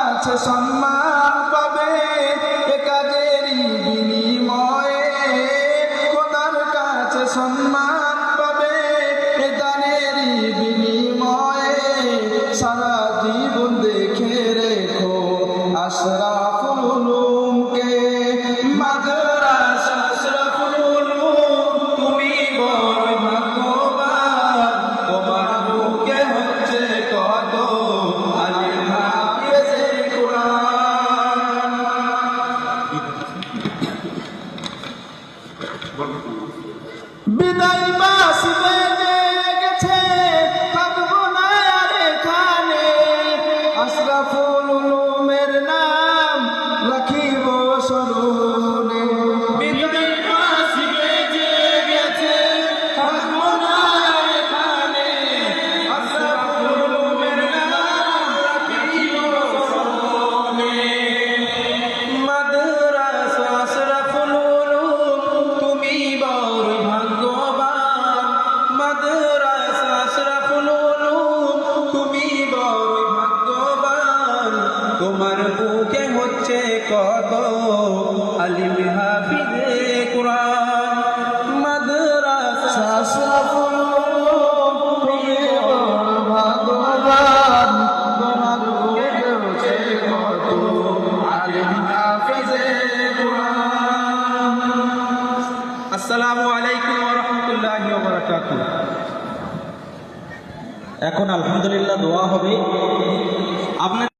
কাছে সম্মান পাবে এ কাজেরই বিনিময়ে, খোদার কাছে সম্মান পাবে এ দানেরই বিনিময়ে। সারা জীবন দেখে রেখো আশরাফুল উলুমকে, মাদ্রাসা আশরাফুল উলুম তুমি বড় ভাগ্যবান, তোমার বুকে হচ্ছে কত আলিম হাফেজে কোরআন। বিদায় বাসিতে গেছে থাকবো না আর এখানে, আশরাফুল উলুমের নাম রাখিব স্মরণে। বিদায় বাসিতে গেছে থাকবো না আর এখানে, আশরাফুল উলুমের নাম রাখিব স্মরণে। মাদ্রাসা আশরাফুল উলুম তুমি বড় ভাগ্যবান, মাদ্রাসা আশরাফুল উলুম তুমি বড় ভাগ্যবান, তোমার বুকে হচ্ছে কত আলিম হাফিজে কোরআন। মাদ্রাসা আশরাফুল উলুম তুমি বড় ভাগ্যবান, তোমার বুকে হচ্ছে কত আলিম হাফিজে কোরআন। আসসালামু আলাইকুম ওয়া রাহমাতুল্লাহি ওয়া বারাকাতুহু। এখন আলহামদুলিল্লাহ দোয়া হবে। আপনার